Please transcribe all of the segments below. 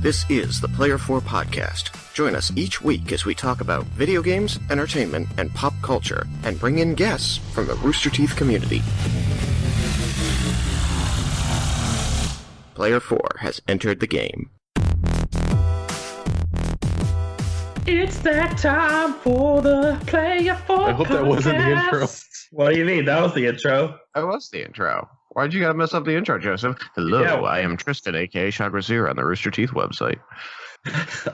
This is the Player 4 Podcast. Join us each week as we talk about video games, entertainment, and pop culture, and bring in guests from the Rooster Teeth community. Player 4 has entered the game. It's that time for the Player 4 I hope that wasn't the intro. What do you mean? That was the intro. That was the intro. Why'd you gotta mess up the intro, Joseph? Hello, Yeah. I am Tristan, aka Chagrasir on the Rooster Teeth website.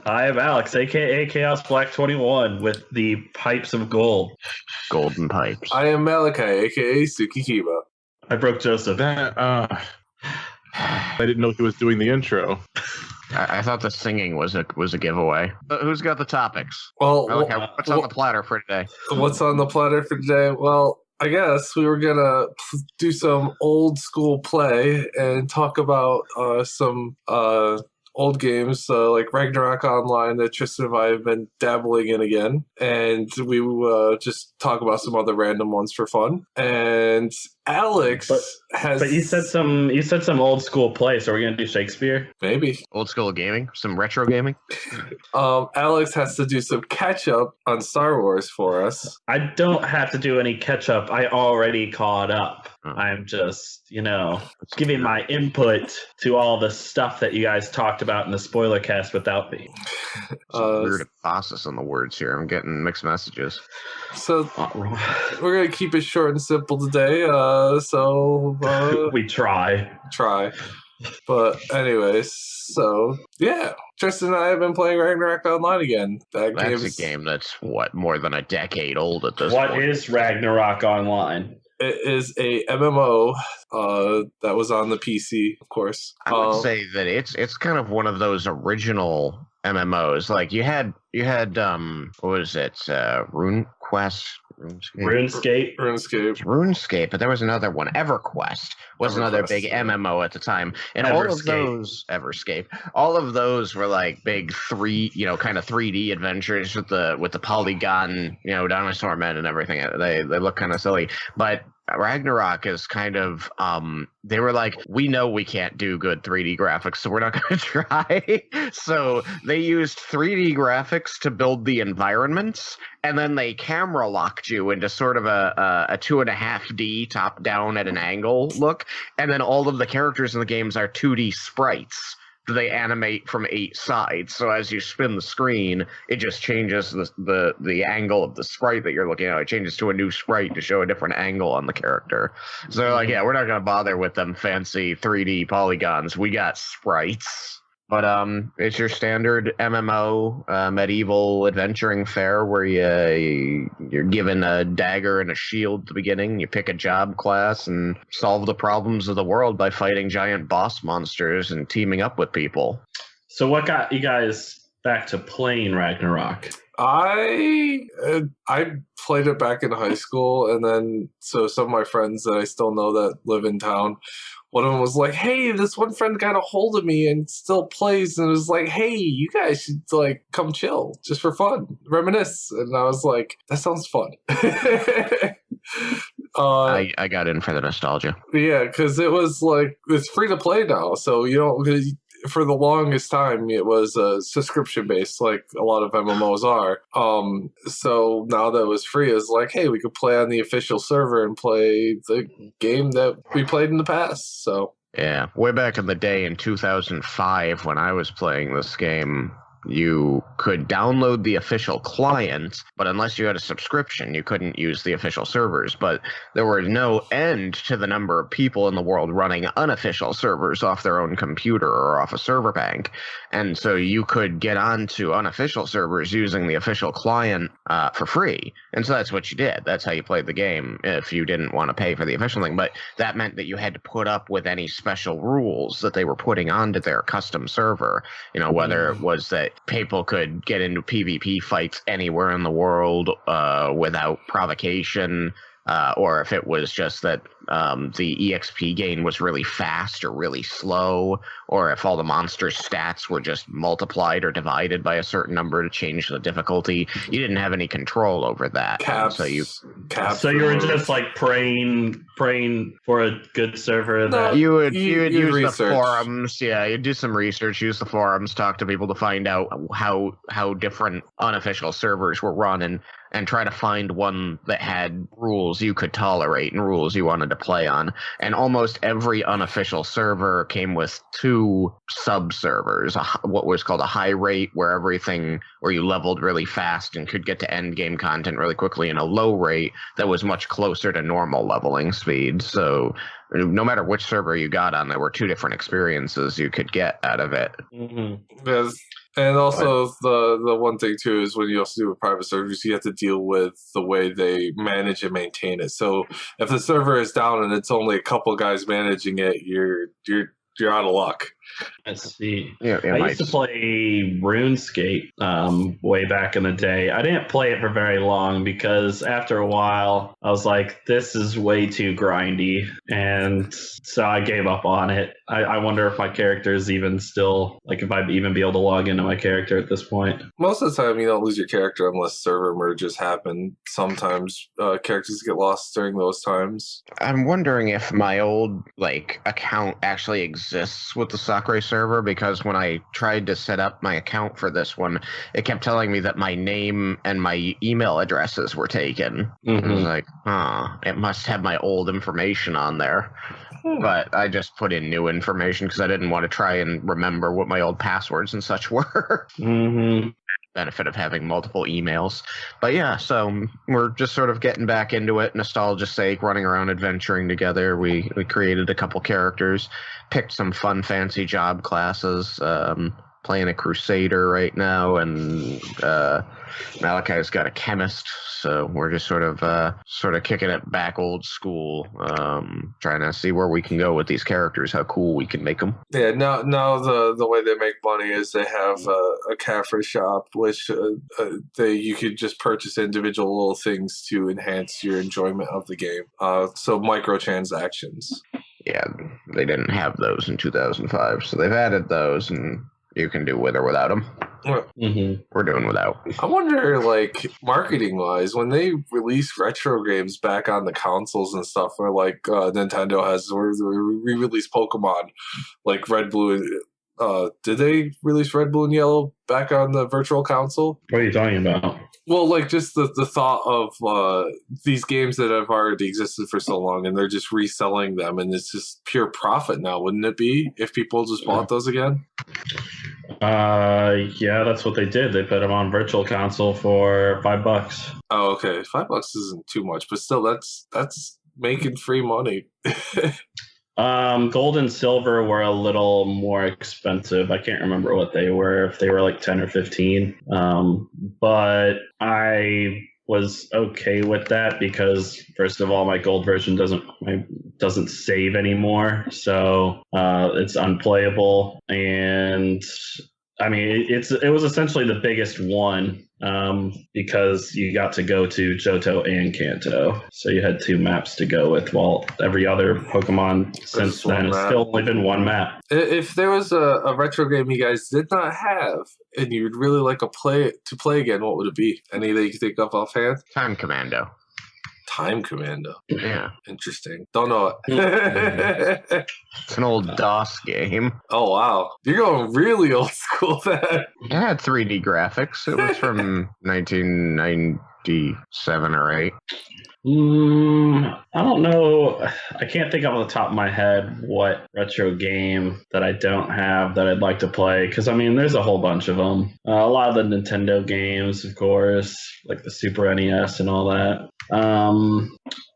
I am Alex, aka Chaos Black 21, with the pipes of gold. Golden pipes. I am Malachi, aka Suki Kiba. I broke Joseph. I didn't know he was doing the intro. I thought the singing was a giveaway. But who's got the topics? Well, Malachi, what's on the platter for today? what's on the platter for today? Well, I guess we were gonna do some old school play and talk about some old games like Ragnarok Online that Tristan and I have been dabbling in again, and we just talk about some other random ones for fun. And Alex has. But you said some old school play, so we're gonna do Shakespeare. Maybe Old school gaming? Some retro gaming? Alex has to do some catch up on Star Wars for us. I don't have to do any catch up. I already caught up. I'm just, giving my input to all the stuff that you guys talked about in the spoilercast without me. Weird emphasis on the words here. I'm getting mixed messages. So we're gonna keep it short and simple today. We try. But anyways, so yeah, Tristan and I have been playing Ragnarok Online again. That's a game that's more than a decade old at this What point. is Ragnarok Online? It is a MMO that was on the PC, of course. I would say that it's kind of one of those original MMOs. Like you had what was it? RuneScape, but there was another one. EverQuest was another big MMO at the time, and all of those all of those were like big kind of 3D adventures with the polygon, dinosaur men and everything. They look kind of silly, but Ragnarok is kind of they were like, we know we can't do good 3D graphics, so we're not going to try. So they used 3D graphics to build the environments, and then they camera locked you into sort of a 2.5D top down at an angle look, and then all of the characters in the games are 2D sprites. They animate from 8 sides, so as you spin the screen, it just changes the angle of the sprite that you're looking at. It changes to a new sprite to show a different angle on the character. So we're not going to bother with them fancy 3D polygons. We got sprites. But it's your standard MMO medieval adventuring fare where you're given a dagger and a shield at the beginning. You pick a job class and solve the problems of the world by fighting giant boss monsters and teaming up with people. So what got you guys back to playing Ragnarok? I played it back in high school, and then so some of my friends that I still know that live in town, one of them was like, hey, this one friend got a hold of me and still plays, and was like, hey, you guys should come chill just for fun, reminisce. And I was like, that sounds fun. I got in for the nostalgia. Yeah, because it was it's free to play now, so you don't. For the longest time, it was subscription based, like a lot of MMOs are. So now that it was free, it's like, hey, we could play on the official server and play the game that we played in the past. So yeah, way back in the day in 2005 when I was playing this game, you could download the official client, but unless you had a subscription, you couldn't use the official servers. But there was no end to the number of people in the world running unofficial servers off their own computer or off a server bank. And so you could get onto unofficial servers using the official client for free. And so that's what you did. That's how you played the game if you didn't want to pay for the official thing. But that meant that you had to put up with any special rules that they were putting onto their custom server, whether it was that people could get into PvP fights anywhere in the world without provocation. or if it was just that the EXP gain was really fast or really slow, or if all the monsters' stats were just multiplied or divided by a certain number to change the difficulty. You didn't have any control over that. Caps, so you were just like praying for a good server. No, you would use research. The forums. Yeah, you'd do some research, use the forums, talk to people to find out how different unofficial servers were run, and try to find one that had rules you could tolerate and rules you wanted to play on. And almost every unofficial server came with 2 sub-servers, what was called a high rate, where you leveled really fast and could get to end game content really quickly, and a low rate that was much closer to normal leveling speed. So no matter which server you got on, there were 2 different experiences you could get out of it. Mm-hmm. Yes. And also the one thing too is when you also do with private servers, you have to deal with the way they manage and maintain it. So if the server is down and it's only a couple guys managing it, you're out of luck. I see. Yeah, I used to play RuneScape way back in the day. I didn't play it for very long because after a while, I was like, this is way too grindy. And so I gave up on it. I wonder if my character is even still, like if I'd even be able to log into my character at this point. Most of the time, you don't lose your character unless server merges happen. Sometimes characters get lost during those times. I'm wondering if my old account actually exists with the Sakurai server, because when I tried to set up my account for this one, it kept telling me that my name and my email addresses were taken. Mm-hmm. I was like, it must have my old information on there. But I just put in new information because I didn't want to try and remember what my old passwords and such were. Mm-hmm. Benefit of having multiple emails. But yeah, so we're just sort of getting back into it, nostalgia's sake, running around adventuring together. We created a couple characters, picked some fun fancy job classes, playing a crusader right now, and Malachi's got a chemist, so we're just sort of kicking it back old school, trying to see where we can go with these characters, how cool we can make them. Yeah, now the way they make money is they have a cafe shop, which you could just purchase individual little things to enhance your enjoyment of the game. So microtransactions. Yeah, they didn't have those in 2005, so they've added those, and you can do with or without them. Mm-hmm. We're doing without. I wonder, marketing-wise, when they release retro games back on the consoles and stuff, or Nintendo has re-released Pokemon, like Red, Blue, did they release Red, Blue, and Yellow back on the Virtual Console? What are you talking about? Well, just the thought of these games that have already existed for so long, and they're just reselling them, and it's just pure profit now, wouldn't it be, if people just bought those again? Yeah, that's what they did. They put them on Virtual Console for $5. Oh, okay. $5 isn't too much, but still, that's making free money. Gold and silver were a little more expensive. I can't remember what they were, if they were like 10 or 15. But I was okay with that because, first of all, my gold version doesn't save anymore, so it's unplayable. And I mean, it was essentially the biggest one because you got to go to Johto and Kanto, so you had 2 maps to go with. While every other Pokemon since then has still only been 1 map. If there was a retro game you guys did not have and you'd really like to play again, what would it be? Any that you can think of offhand? Time Commando. Time Commando. Yeah. Interesting. Don't know it. It's an old DOS game. Oh, wow. You're going really old school then. It had 3D graphics. It was from 1997 or 8. I don't know. I can't think off the top of my head what retro game that I don't have that I'd like to play. Because, I mean, there's a whole bunch of them. A lot of the Nintendo games, of course, like the Super NES and all that.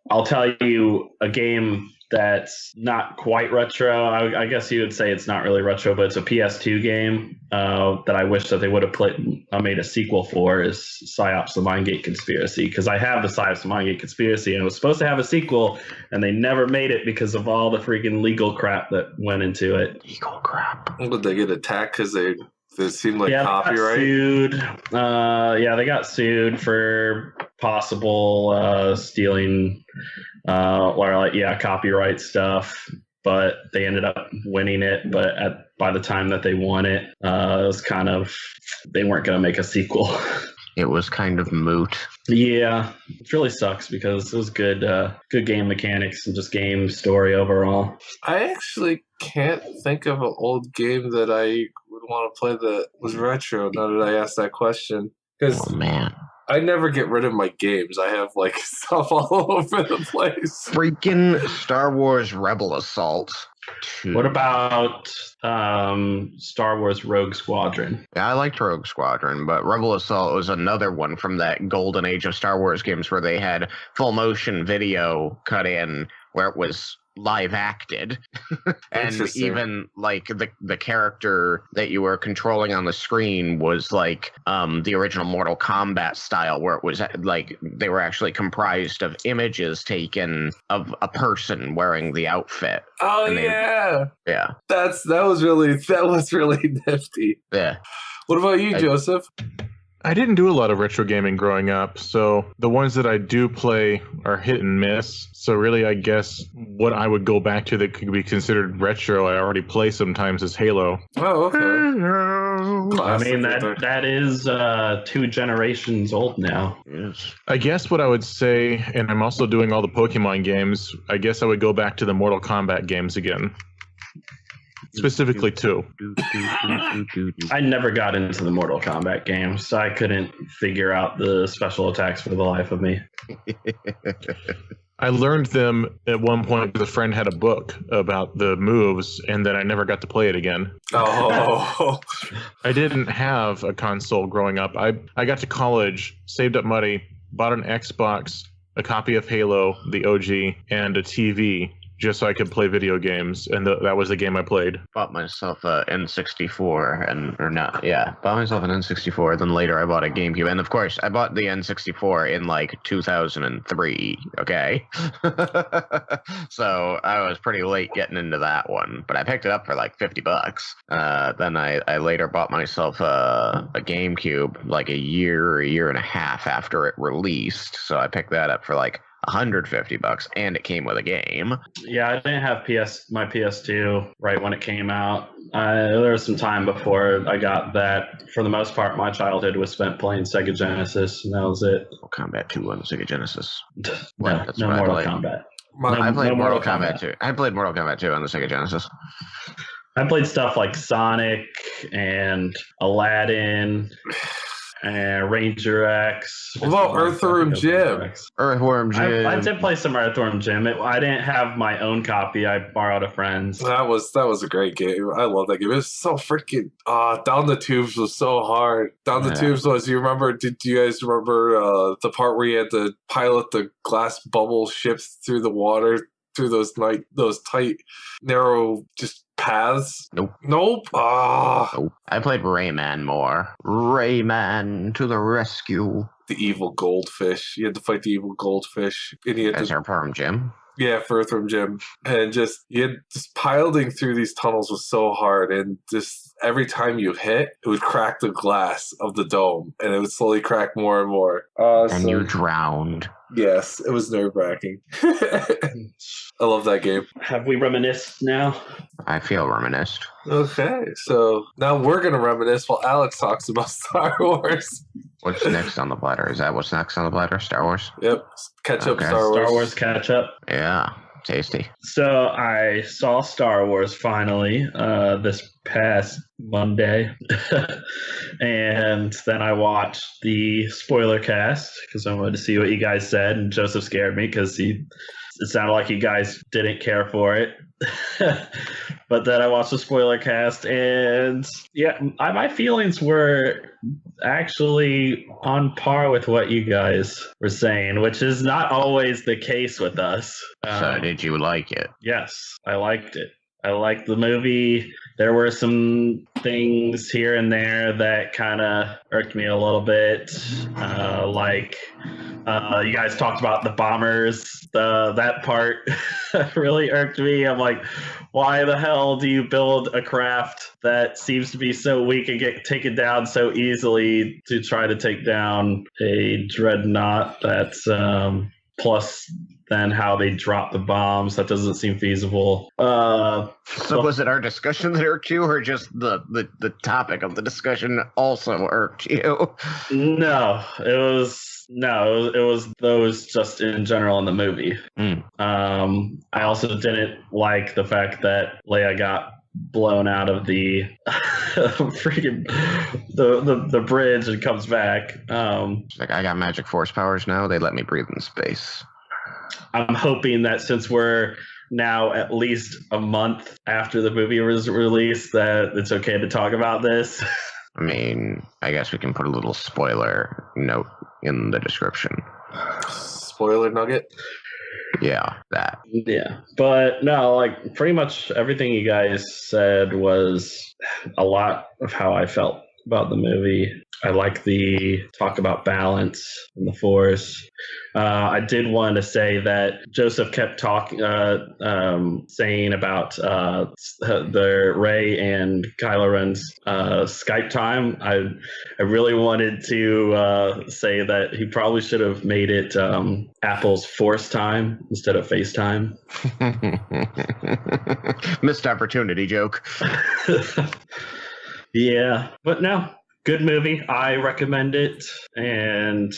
I'll tell you a game that's not quite retro. I guess you would say it's not really retro, but it's a PS2 game that I wish that they would have made a sequel for, is PsyOps the Mindgate Conspiracy, because I have the PsyOps the Mindgate Conspiracy, and it was supposed to have a sequel, and they never made it because of all the freaking legal crap that went into it. Legal crap. Would they get attacked because they seemed like copyright? They got sued. They got sued for possible stealing or copyright stuff, but they ended up winning it. But by the time that they won it, it was kind of, they weren't going to make a sequel. It was kind of moot. Yeah, it really sucks because it was good game mechanics and just game story overall. I actually can't think of an old game that I would want to play that was retro now that I asked that question. Oh, man. I never get rid of my games. I have like stuff all over the place. Freaking Star Wars Rebel Assault 2. What about Star Wars Rogue Squadron? Yeah, I liked Rogue Squadron, but Rebel Assault was another one from that golden age of Star Wars games where they had full motion video cut in where it was live acted. And even like the character that you were controlling on the screen was like the original Mortal Kombat style, where it was like they were actually comprised of images taken of a person wearing the outfit. Oh, yeah. That was really nifty. Yeah. What about you, Joseph? I didn't do a lot of retro gaming growing up, so the ones that I do play are hit and miss. So really, I guess what I would go back to that could be considered retro, I already play sometimes, is Halo. Oh, okay. I mean, that is 2 generations old now. Yes. I guess what I would say, and I'm also doing all the Pokemon games, I guess I would go back to the Mortal Kombat games again. Specifically 2. I never got into the Mortal Kombat games, so I couldn't figure out the special attacks for the life of me. I learned them at one point because a friend had a book about the moves, and then I never got to play it again. Oh. I didn't have a console growing up. I got to college, saved up money, bought an Xbox, a copy of Halo, the OG, and a TV, just so I could play video games, and that was the game I played. Bought myself a N64, bought myself an N64, then later I bought a GameCube, and of course, I bought the N64 in like 2003, okay? So I was pretty late getting into that one, but I picked it up for like $50. Then I later bought myself a GameCube like a year and a half after it released, so I picked that up for like $150, and it came with a game. Yeah, I didn't have my PS2 right when it came out. There was some time before I got that. For the most part, my childhood was spent playing Sega Genesis, and that was it. Combat 2 on the Sega Genesis. No Mortal Kombat. I played Mortal Kombat 2. I played Mortal Kombat 2 on the Sega Genesis. I played stuff like Sonic and Aladdin and Ranger X. What about Earthworm Jim? Earthworm Jim. I did play some Earthworm Jim. I didn't have my own copy. I borrowed a friend's. That was a great game. I love that game. It was so freaking Down the Tubes was so hard. Down the Tubes was, you guys remember the part where you had to pilot the glass bubble ships through the water through those tight, narrow just paths? Nope. Nope. Nope. I played Rayman more. Rayman to the rescue. The evil goldfish. You had to fight the evil goldfish. That's Earthworm Jim. Yeah, for Earthworm Jim. And just piloting through these tunnels was so hard, and just every time you hit, it would crack the glass of the dome, and it would slowly crack more and more. And you drowned. Yes, it was nerve-wracking. I love that game. Have we reminisced now? I feel reminisced. Okay, so now we're going to reminisce while Alex talks about Star Wars. What's next on the platter? Is that what's next on the platter? Star Wars? Yep. Catch up Star Wars. Star Wars catch up. Yeah. Tasty. So I saw Star Wars finally this past Monday. And then I watched the spoiler cast because I wanted to see what you guys said. And Joseph scared me because it sounded like you guys didn't care for it. But then I watched the spoiler cast, and yeah, my feelings were actually on par with what you guys were saying, which is not always the case with us. So did you like it? Yes, I liked it. I liked the movie. there were some things here and there that kind of irked me a little bit. You guys talked about the bombers. That part really irked me. I'm like, why the hell do you build a craft that seems to be so weak and get taken down so easily to try to take down a dreadnought that's plus then how they drop the bombs? That doesn't seem feasible. So was it our discussion that irked you, or just the topic of the discussion also irked you? No, it was those just in general in the movie. I also didn't like the fact that Leia got blown out of the freaking the bridge and comes back. Like, I got magic force powers now. They let me breathe in space. I'm hoping that since we're now at least a month after the movie was released, that it's okay to talk about this. I mean, I guess we can put a little spoiler note in the description. Spoiler nugget? Yeah, that. Yeah. But no, like pretty much everything you guys said was a lot of how I felt about the movie. I like the talk about balance in the Force. I did want to say that Joseph kept saying about the Rey and Kylo Ren's Skype time. I really wanted to say that he probably should have made it Apple's Force time instead of FaceTime. Missed opportunity joke. Yeah, but no. Good movie. I recommend it. And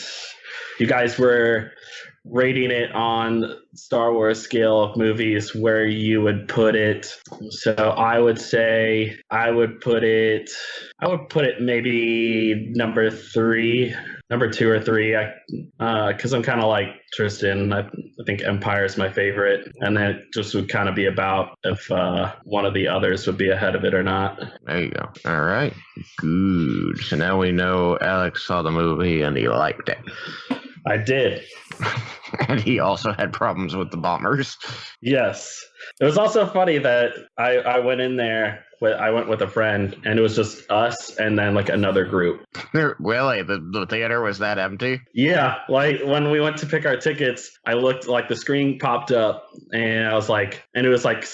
you guys were rating it on Star Wars scale of movies, where you would put it. So I would say I would put it maybe number 2 or 3, because I'm kind of like Tristan. I think Empire is my favorite, and then it just would kind of be about if one of the others would be ahead of it or not. There you go. All right. Good. So now we know Alex saw the movie and he liked it. I did. And he also had problems with the bombers. Yes. It was also funny that I went in there. I went with a friend, and it was just us and then like another group. Really? The theater was that empty? Yeah. Like when we went to pick our tickets, I looked, like the screen popped up, and I was like, and it was like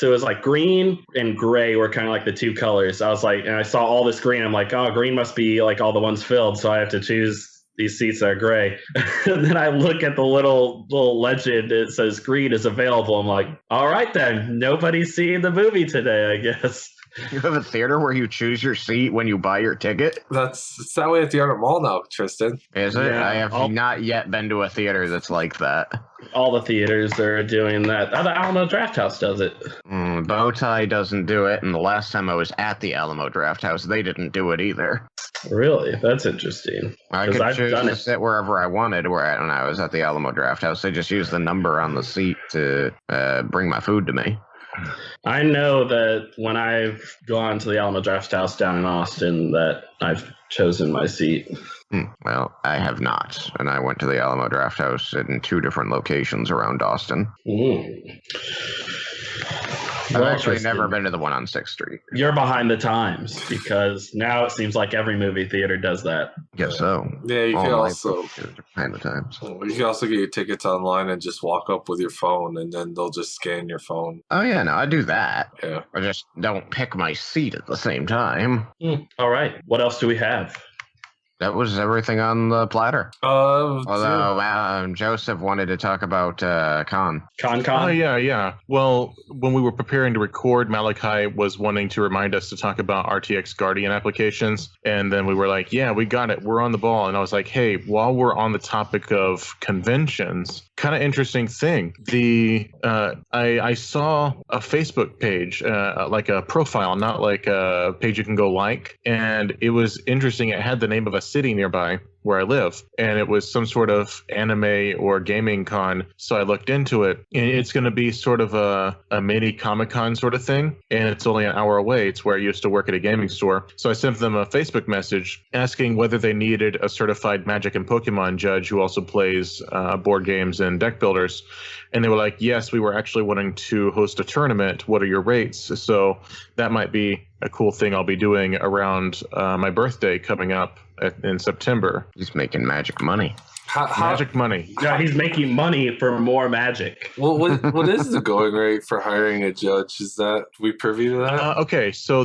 green and gray were kind of like the two colors. I was like, and I saw all this green. I'm like, oh, green must be like all the ones filled. So I have to choose these seats that are gray. And then I look at the little legend. It says green is available. I'm like, all right then. Nobody's seeing the movie today, I guess. You have a theater where you choose your seat when you buy your ticket? It's that way at the Art Mall now, Tristan. Is it? Yeah, I have not yet been to a theater that's like that. All the theaters are doing that. The Alamo Drafthouse does it. Bowtie doesn't do it, and the last time I was at the Alamo Drafthouse, they didn't do it either. Really? That's interesting. I could choose to sit wherever I wanted when I was at the Alamo Drafthouse. They just used the number on the seat to bring my food to me. I know that when I've gone to the Alamo Drafthouse down in Austin, that I've chosen my seat. Well, I have not, and I went to the Alamo Drafthouse in 2 different locations around Austin. I've actually never been to the one on 6th Street. You're behind the times, because now it seems like every movie theater does that. Guess so. Yeah, you can also behind the times. You can also get your tickets online and just walk up with your phone, and then they'll just scan your phone. Oh yeah, no, I do that. Yeah, I just don't pick my seat at the same time. All right, what else do we have? That was everything on the platter. Although Joseph wanted to talk about Con. Con. Oh, yeah. Well, when we were preparing to record, Malachi was wanting to remind us to talk about RTX Guardian applications. And then we were like, yeah, we got it. We're on the ball. And I was like, hey, while we're on the topic of conventions, kind of interesting thing. I saw a Facebook page, like a profile, not like a page you can go like. And it was interesting. It had the name of a city nearby where I live, and it was some sort of anime or gaming con. So I looked into it, and it's going to be sort of a mini Comic-Con sort of thing, and it's only an hour away. It's where I used to work at a gaming store. So I sent them a Facebook message asking whether they needed a certified Magic and Pokemon judge who also plays board games and deck builders. And they were like, yes, we were actually wanting to host a tournament. What are your rates? So that might be a cool thing I'll be doing around my birthday coming up in September. He's making magic money. Magic money. Yeah, he's making money for more magic. Well, what is the going rate for hiring a judge? Is that we privy to that? Okay, so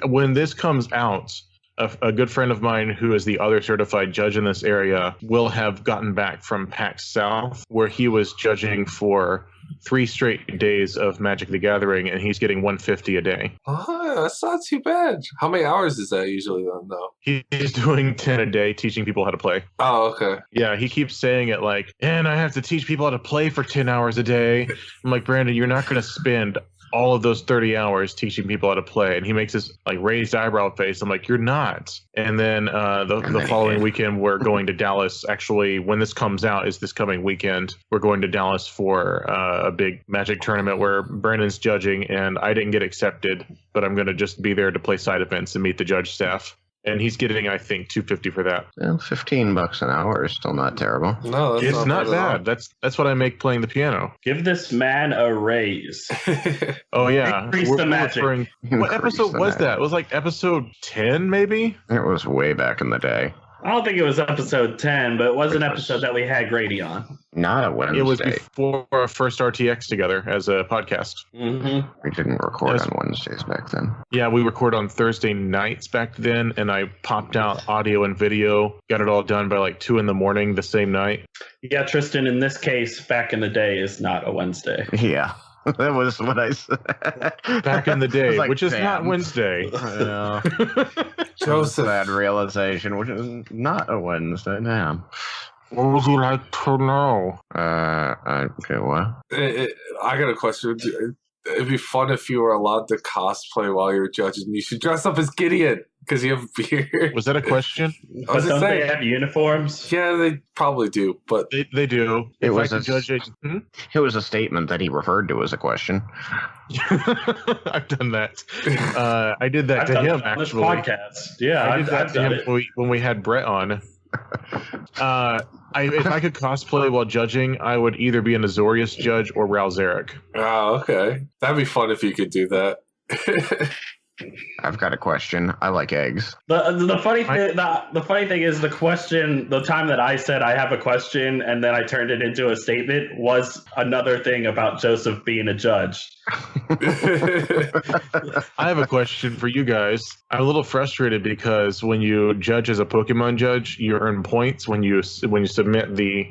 when this comes out, a good friend of mine who is the other certified judge in this area will have gotten back from PAX South, where he was judging for 3 straight days of Magic the Gathering, and he's getting $150 a day. Oh, that's not too bad. How many hours is that usually then, though? He's doing 10 a day, teaching people how to play. Oh, okay. Yeah, he keeps saying it like, and I have to teach people how to play for 10 hours a day. I'm like, Brandon, you're not going to spend all of those 30 hours teaching people how to play. And he makes this like raised eyebrow face. I'm like, you're not. And then the following weekend, we're going to Dallas. Actually, when this comes out is this coming weekend. We're going to Dallas for a big Magic tournament where Brandon's judging, and I didn't get accepted, but I'm going to just be there to play side events and meet the judge staff. And he's getting, I think, $250 for that. Well, $15 an hour is still not terrible. No, that's It's not bad. That's what I make playing the piano. Give this man a raise. Oh yeah, Increase the magic. What episode was that? It was like episode 10, maybe. It was way back in the day. I don't think it was episode 10, but it was an episode that we had Grady on. Not a Wednesday. It was before our first RTX together as a podcast. Mm-hmm. We didn't record on Wednesdays back then. Yeah, we record on Thursday nights back then, and I popped out audio and video, got it all done by like 2 a.m. the same night. Yeah, Tristan, in this case, back in the day is not a Wednesday. Yeah. That was what I said. Back in the day, like, which is damn. not Wednesday. Joseph. That realization, which is not a Wednesday. Damn. What would you like to know? Okay, what? I got a question. It'd be fun if you were allowed to cosplay while you're judging. You should dress up as Gideon because you have a beard. Was that a question? But don't they have uniforms? Yeah, they probably do, but They do. It If was I could judge it. It was a statement that he referred to as a question. I've done that. I did that I've to done him, it on this actually. podcast. Yeah, I did that I've to done him it. when we had Brett on. If I could cosplay while judging, I would either be an Azorius judge or Ral Zarek. oh, okay. That'd be fun if you could do that. I've got a question. I like eggs. The funny thing, the funny thing is the question. The time that I said I have a question and then I turned it into a statement was another thing about Joseph being a judge. I have a question for you guys. I'm a little frustrated because when you judge as a Pokemon judge, you earn points when you submit the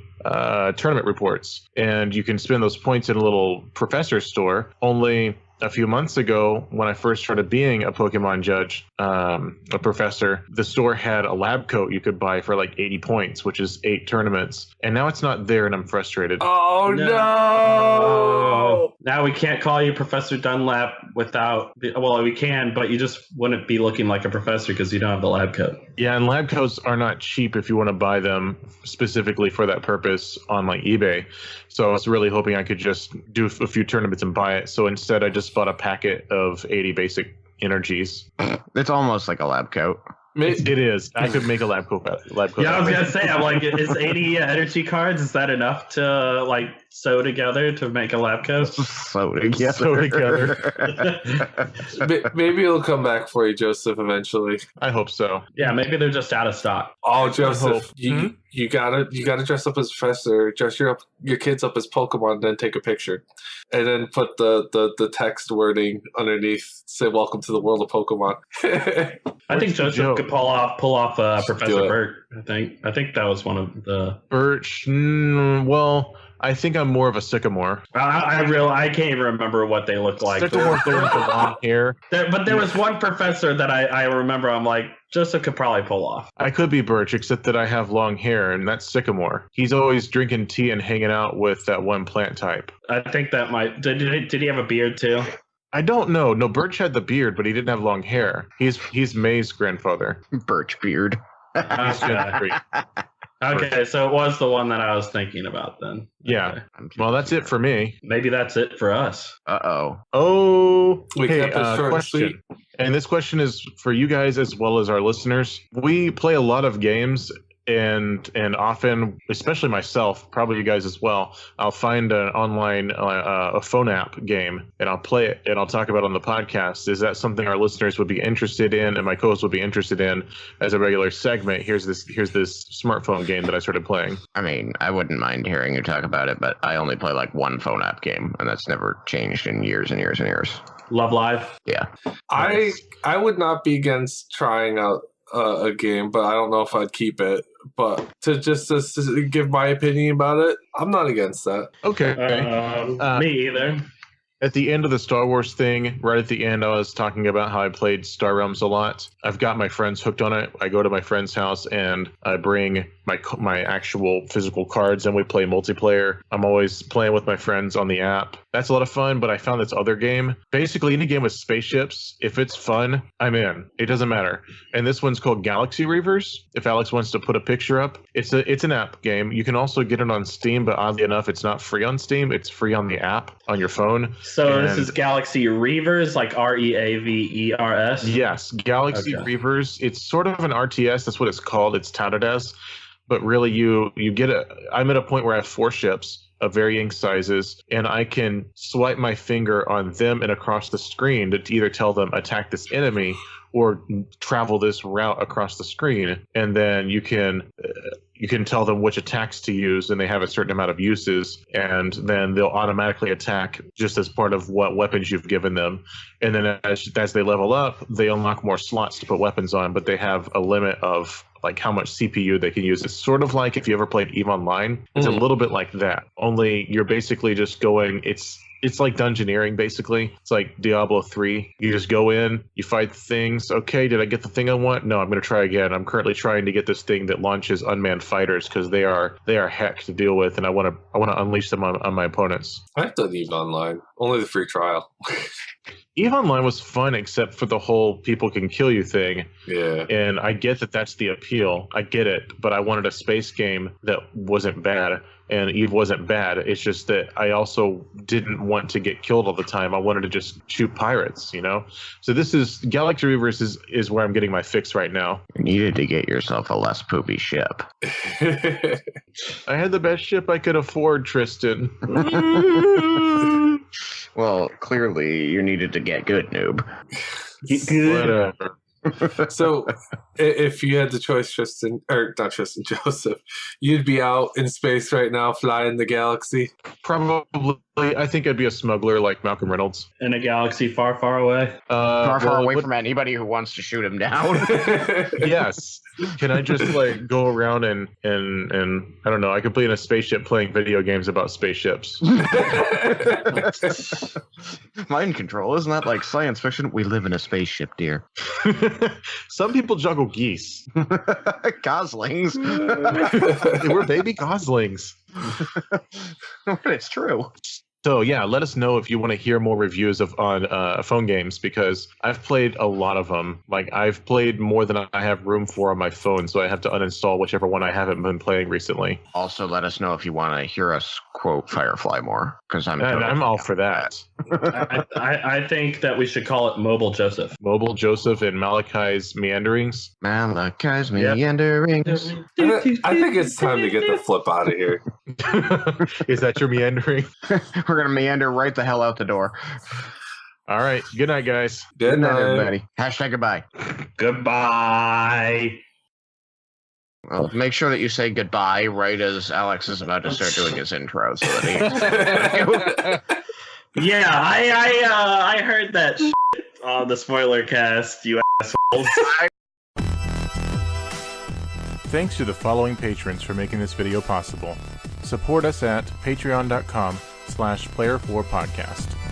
tournament reports, and you can spend those points in a little professor store. Only a few months ago, when I first started being a Pokemon judge, a professor, the store had a lab coat you could buy for like 80 points, which is 8 tournaments. And now it's not there, and I'm frustrated. Oh, no! Now we can't call you Professor Dunlap without... Well, we can, but you just wouldn't be looking like a professor because you don't have the lab coat. Yeah, and lab coats are not cheap if you want to buy them specifically for that purpose on like eBay. So I was really hoping I could just do a few tournaments and buy it. So instead, I just bought a packet of 80 basic energies. It's almost like a lab coat. It is. I could make a lab coat. Yeah, I was gonna say, I'm like, is 80 energy cards? Is that enough to like sew together to make a lab coat? Sew together. Sew together. Maybe it'll come back for you, Joseph, eventually. I hope so. Yeah, maybe they're just out of stock. Oh, Joseph, hope. you gotta dress up as Professor, dress your kids up as Pokemon, then take a picture, and then put the text wording underneath. Say, "Welcome to the world of Pokemon." I think Joseph could pull off Professor do it. Burt. I think that was one of the Birch. Well, I think I'm more of a sycamore. I can't even remember what they look like. Sycamore's the one with the long hair. But there was one professor that I remember. I'm like, Joseph could probably pull off. I could be Birch, except that I have long hair, and that's Sycamore. He's always drinking tea and hanging out with that one plant type. I think that might. Did he have a beard too? I don't know. No, Birch had the beard, but he didn't have long hair. He's May's grandfather. Birch beard. Last Jedi 3. Okay, so it was the one that I was thinking about then. Yeah. Okay. Well, that's it for me. Maybe that's it for us. Uh-oh. Oh, We kept it short and question. And this question is for you guys as well as our listeners. We play a lot of games, and often, especially myself, probably you guys as well, I'll find an online a phone app game, and I'll play it, and I'll talk about it on the podcast. Is that something our listeners would be interested in, and my co-hosts would be interested in as a regular segment? Here's this smartphone game that I started playing. I mean, I wouldn't mind hearing you talk about it, but I only play like one phone app game, and that's never changed in years and years and years. Love Live? Yeah. I would not be against trying out a game, but I don't know if I'd keep it. But to give my opinion about it, I'm not against that. Okay. Me either. At the end of the Star Wars thing, right at the end, I was talking about how I played Star Realms a lot. I've got my friends hooked on it. I go to my friend's house and I bring my actual physical cards and we play multiplayer. I'm always playing with my friends on the app. That's a lot of fun, but I found this other game. Basically, any game with spaceships, if it's fun, I'm in. It doesn't matter. And this one's called Galaxy Reavers. If Alex wants to put a picture up, it's an app game. You can also get it on Steam, but oddly enough, it's not free on Steam. It's free on the app on your phone. So this is Galaxy Reavers, like Reavers? Yes, Galaxy Reavers. It's sort of an RTS. That's what it's called. It's touted as. But really, you get I'm at a point where I have 4 ships of varying sizes, and I can swipe my finger on them and across the screen to either tell them attack this enemy or travel this route across the screen, and then you can tell them which attacks to use, and they have a certain amount of uses, and then they'll automatically attack just as part of what weapons you've given them. And then as they level up, they unlock more slots to put weapons on, but they have a limit of like how much CPU they can use. It's sort of like if you ever played EVE Online. It's a little bit like that, only you're basically just going, it's like dungeoneering, basically. It's like Diablo 3. You just go in, you fight things. Okay, did I get the thing I want? No, I'm going to try again. I'm currently trying to get this thing that launches unmanned fighters because they are heck to deal with, and I want to unleash them on my opponents. I've done EVE Online, only the free trial. EVE Online was fun, except for the whole people can kill you thing. Yeah. And I get that that's the appeal. I get it. But I wanted a space game that wasn't bad. And EVE wasn't bad. It's just that I also didn't want to get killed all the time. I wanted to just shoot pirates, you know? So this is Galaxy Reavers is where I'm getting my fix right now. You needed to get yourself a less poopy ship. I had the best ship I could afford, Tristan. Well, clearly you needed to get good, noob. Whatever. So, if you had the choice, Joseph, you'd be out in space right now, flying the galaxy. Probably, I think I'd be a smuggler like Malcolm Reynolds. In a galaxy far, far away? Far away from anybody who wants to shoot him down. Yes. Can I just like go around and I don't know, I could be in a spaceship playing video games about spaceships. Mind control, isn't that like science fiction? We live in a spaceship, dear. Some people juggle geese. Goslings. They were baby goslings. It's true. So yeah, let us know if you want to hear more reviews on phone games, because I've played a lot of them. Like I've played more than I have room for on my phone, so I have to uninstall whichever one I haven't been playing recently. Also, let us know if you want to hear us quote Firefly more, because I'm all for that. I think that we should call it Mobile Joseph. Mobile Joseph and Malachi's Meanderings. Malachi's Meanderings. I think it's time to get the flip out of here. Is that your meandering? We're going to meander right the hell out the door. All right. Good night, guys. Good night, everybody. Hashtag goodbye. Goodbye. Well, make sure that you say goodbye right as Alex is about to start doing his intro. So that he... Yeah, I heard that shit on the spoilercast, you assholes. Thanks to the following patrons for making this video possible. Support us at patreon.com/player4podcast.